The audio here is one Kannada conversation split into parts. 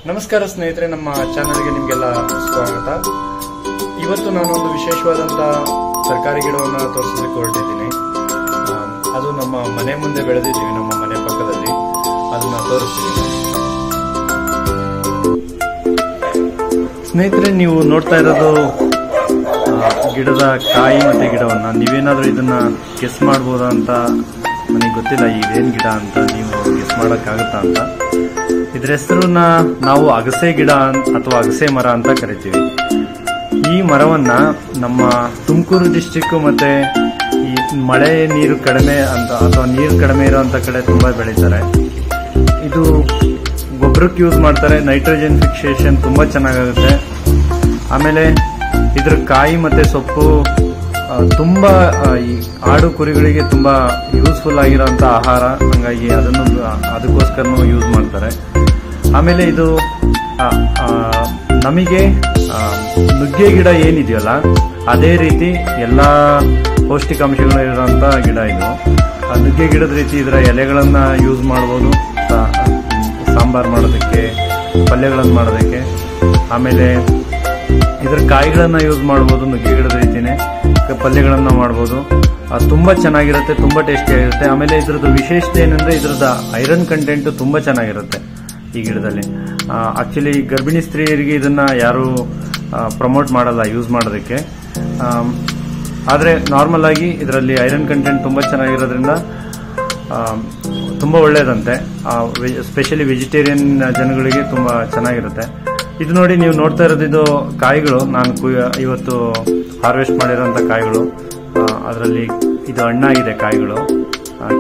ನಮಸ್ಕಾರ ಸ್ನೇಹಿತರೆ, ನಮ್ಮ ಚಾನಲ್ಗೆ ನಿಮಗೆಲ್ಲ ಸ್ವಾಗತ. ಇವತ್ತು ನಾನು ಒಂದು ವಿಶೇಷವಾದಂಥ ತರಕಾರಿ ಗಿಡವನ್ನು ತೋರಿಸೋದಕ್ಕೆ ಹೊರಟಿದ್ದೀನಿ. ಅದು ನಮ್ಮ ಮನೆ ಮುಂದೆ ಬೆಳೆದಿದ್ದೀವಿ, ನಮ್ಮ ಮನೆ ಪಕ್ಕದಲ್ಲಿ. ಅದನ್ನ ತೋರಿಸ್ತೀನಿ. ಸ್ನೇಹಿತರೆ, ನೀವು ನೋಡ್ತಾ ಇರೋದು ಗಿಡದ ಕಾಯಿ ಮತ್ತೆ ಗಿಡವನ್ನ. ನೀವೇನಾದ್ರೂ ಇದನ್ನ ಗೆಸ್ ಮಾಡ್ಬೋದಾ ಅಂತ ನನಗೆ ಗೊತ್ತಿಲ್ಲ, ಇದೇನ್ ಗಿಡ ಅಂತ ನೀವು ಗೆಸ್ ಮಾಡೋಕ್ಕಾಗುತ್ತಾ ಅಂತ. ಇದ್ರ ಹೆಸರನ್ನ ನಾವು ಅಗಸೆ ಗಿಡ ಅಥವಾ ಅಗಸೆ ಮರ ಅಂತ ಕರಿತೀವಿ. ಈ ಮರವನ್ನ ನಮ್ಮ ತುಮಕೂರು ಡಿಸ್ಟಿಕ್ ಮತ್ತೆ ಈ ಮಳೆ ನೀರು ಕಡಿಮೆ ಅಂತ ಅಥವಾ ನೀರು ಕಡಿಮೆ ಇರೋಂಥ ಕಡೆ ತುಂಬಾ ಬೆಳೀತಾರೆ. ಇದು ಗೊಬ್ಬರಕ್ಕೆ ಯೂಸ್ ಮಾಡ್ತಾರೆ. ನೈಟ್ರೋಜನ್ ಫಿಕ್ಸೇಷನ್ ತುಂಬಾ ಚೆನ್ನಾಗಾಗುತ್ತೆ. ಆಮೇಲೆ ಇದ್ರ ಕಾಯಿ ಮತ್ತೆ ಸೊಪ್ಪು ತುಂಬಾ ಈ ಆಡು ಕುರಿಗಳಿಗೆ ತುಂಬಾ ಯೂಸ್ಫುಲ್ ಆಗಿರೋಂಥ ಆಹಾರ. ಹಂಗಾಗಿ ಅದಕ್ಕೋಸ್ಕರನೂ ಯೂಸ್ ಮಾಡ್ತಾರೆ. ಆಮೇಲೆ ಇದು ನಮಗೆ ನುಗ್ಗೆ ಗಿಡ ಏನಿದೆಯಲ್ಲ ಅದೇ ರೀತಿ ಎಲ್ಲಾ ಪೌಷ್ಟಿಕಾಂಶಗಳು ಇರೋಂಥ ಗಿಡ ಇದು. ನುಗ್ಗೆ ಗಿಡದ ರೀತಿ ಇದರ ಎಲೆಗಳನ್ನ ಯೂಸ್ ಮಾಡ್ಬೋದು, ಸಾಂಬಾರ್ ಮಾಡೋದಕ್ಕೆ, ಪಲ್ಯಗಳನ್ನು ಮಾಡೋದಕ್ಕೆ. ಆಮೇಲೆ ಇದರ ಕಾಯಿಗಳನ್ನ ಯೂಸ್ ಮಾಡ್ಬೋದು, ನುಗ್ಗೆ ಗಿಡದ ರೀತಿನೇ ಪಲ್ಯಗಳನ್ನ ಮಾಡ್ಬೋದು. ತುಂಬಾ ಚೆನ್ನಾಗಿರುತ್ತೆ, ತುಂಬಾ ಟೇಸ್ಟಿ ಆಗಿರುತ್ತೆ. ಆಮೇಲೆ ಇದ್ರದ್ದು ವಿಶೇಷತೆ ಏನಂದ್ರೆ ಇದ್ರದ್ದು ಐರನ್ ಕಂಟೆಂಟ್ ತುಂಬಾ ಚೆನ್ನಾಗಿರುತ್ತೆ ಈ ಗಿಡದಲ್ಲಿ. ಆಕ್ಚುಲಿ ಗರ್ಭಿಣಿ ಸ್ತ್ರೀಯರಿಗೆ ಇದನ್ನ ಯಾರು ಪ್ರಮೋಟ್ ಮಾಡಲ್ಲ ಯೂಸ್ ಮಾಡೋದಕ್ಕೆ. ಆದ್ರೆ ನಾರ್ಮಲ್ ಆಗಿ ಇದರಲ್ಲಿ ಐರನ್ ಕಂಟೆಂಟ್ ತುಂಬಾ ಚೆನ್ನಾಗಿರೋದ್ರಿಂದ ತುಂಬಾ ಒಳ್ಳೇದಂತೆ. ಸ್ಪೆಷಲಿ ವೆಜಿಟೇರಿಯನ್ ಜನಗಳಿಗೆ ತುಂಬಾ ಚೆನ್ನಾಗಿರುತ್ತೆ. ಇದು ನೋಡಿ, ನೀವು ನೋಡ್ತಾ ಇರೋದು ಇದು ಕಾಯಿಗಳು. ನಾನು ಇವತ್ತು ಹಾರ್ವೆಸ್ಟ್ ಮಾಡಿರೋಂಥ ಕಾಯಿಗಳು. ಅದರಲ್ಲಿ ಇದು ಹಣ್ಣಾಗಿದೆ ಕಾಯಿಗಳು.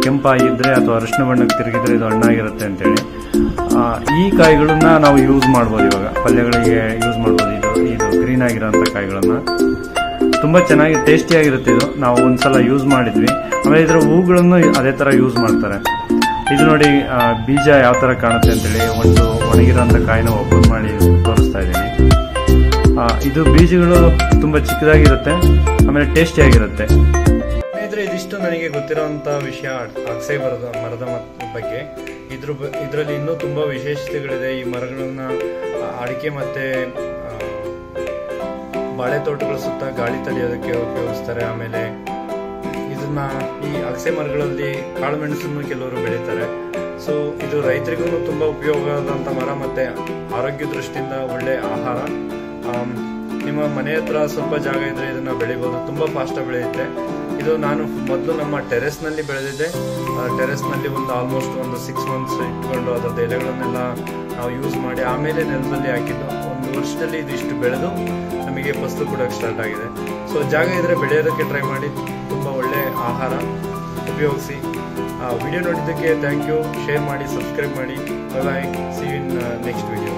ಕೆಂಪಾಗಿದ್ರೆ ಅಥವಾ ಅರಿಶಿನ ಬಣ್ಣಕ್ಕೆ ತಿರುಗಿದ್ರೆ ಇದು ಹಣ್ಣಾಗಿರುತ್ತೆ ಅಂತೇಳಿ. ಈ ಕಾಯಿಗಳನ್ನ ನಾವು ಯೂಸ್ ಮಾಡ್ಬೋದು, ಇವಾಗ ಪಲ್ಯಗಳಿಗೆ ಯೂಸ್ ಮಾಡ್ಬೋದು. ಇದು ಗ್ರೀನ್ ಆಗಿರೋಂಥ ಕಾಯಿಗಳನ್ನ ತುಂಬಾ ಚೆನ್ನಾಗಿ ಟೇಸ್ಟಿ ಆಗಿರುತ್ತೆ. ಇದು ನಾವು ಒಂದ್ಸಲ ಯೂಸ್ ಮಾಡಿದ್ವಿ. ಆಮೇಲೆ ಇದರ ಹೂಗಳನ್ನು ಅದೇ ತರ ಯೂಸ್ ಮಾಡ್ತಾರೆ. ಇದು ನೋಡಿ, ಬೀಜ ಯಾವ ತರ ಕಾಣುತ್ತೆ ಅಂತೇಳಿ ಒಂದು ಒಣಗಿರೋಂಥ ಕಾಯಿನ ಓಪನ್ ಮಾಡಿ ತೋರಿಸ್ತಾ ಇದ್ದೀನಿ. ಇದು ಬೀಜಗಳು ತುಂಬಾ ಚಿಕ್ಕದಾಗಿರುತ್ತೆ, ಆಮೇಲೆ ಟೇಸ್ಟಿ ಆಗಿರುತ್ತೆ. ಸ್ನೇಹಿತರೆ, ಇದಿಷ್ಟು ನನಗೆ ಗೊತ್ತಿರೋಂಥ ವಿಷಯ ಅಗಸೆ ಮರದ ಬಗ್ಗೆ. ಇದರಲ್ಲಿ ಇನ್ನೂ ತುಂಬಾ ವಿಶೇಷತೆಗಳಿದೆ. ಈ ಮರಗಳನ್ನ ಅಡಿಕೆ ಮತ್ತೆ ಬಾಳೆ ತೋಟಗಳ ಸುತ್ತ ಗಾಳಿ ತಡೆಯೋದಕ್ಕೆ ಉಪಯೋಗಿಸ್ತಾರೆ. ಆಮೇಲೆ ಇದನ್ನ ಈ ಅಗಸೆ ಮರಗಳಲ್ಲಿ ಕಾಳುಮೆಣಸನ್ನು ಕೆಲವರು ಬೆಳೀತಾರೆ. ಸೊ ಇದು ರೈತರಿಗೂ ತುಂಬಾ ಉಪಯೋಗವಾದಂಥ ಮರ, ಮತ್ತೆ ಆರೋಗ್ಯ ದೃಷ್ಟಿಯಿಂದ ಒಳ್ಳೆ ಆಹಾರ. ನಿಮ್ಮ ಮನೆ ಹತ್ರ ಸ್ವಲ್ಪ ಜಾಗ ಇದ್ರೆ ಇದನ್ನ ಬೆಳಿಬಹುದು, ತುಂಬಾ ಫಾಸ್ಟ್ ಬೆಳೆಯುತ್ತೆ. ಇದು ನಾನು ಮೊದಲು ನಮ್ಮ ಟೆರೆಸ್ ನಲ್ಲಿ ಬೆಳೆದಿದ್ದೆ. ಟೆರೆಸ್ ನಲ್ಲಿ ಆಲ್ಮೋಸ್ಟ್ ಒಂದು 6 months ಇಟ್ಕೊಂಡು ಅದರದ್ದು ಎಲೆಗಳನ್ನೆಲ್ಲ ನಾವು ಯೂಸ್ ಮಾಡಿ ಆಮೇಲೆ ನೆಲದಲ್ಲಿ ಹಾಕಿದ್ದು. 1 ವರ್ಷದಲ್ಲಿ ಇದು ಇಷ್ಟು ಬೆಳೆದು ನಮಗೆ ಫಸಲು ಕೊಡೋಕೆ ಸ್ಟಾರ್ಟ್ ಆಗಿದೆ. ಸೊ ಜಾಗ ಇದ್ರೆ ಬೆಳೆಯೋದಕ್ಕೆ ಟ್ರೈ ಮಾಡಿ, ತುಂಬಾ ಒಳ್ಳೆ ಆಹಾರ, ಉಪಯೋಗಿಸಿ. ವಿಡಿಯೋ ನೋಡಿದ್ದಕ್ಕೆ ಥ್ಯಾಂಕ್ ಯು. ಶೇರ್ ಮಾಡಿ, ಸಬ್ಸ್ಕ್ರೈಬ್ ಮಾಡಿ. Bye bye. See you in next video.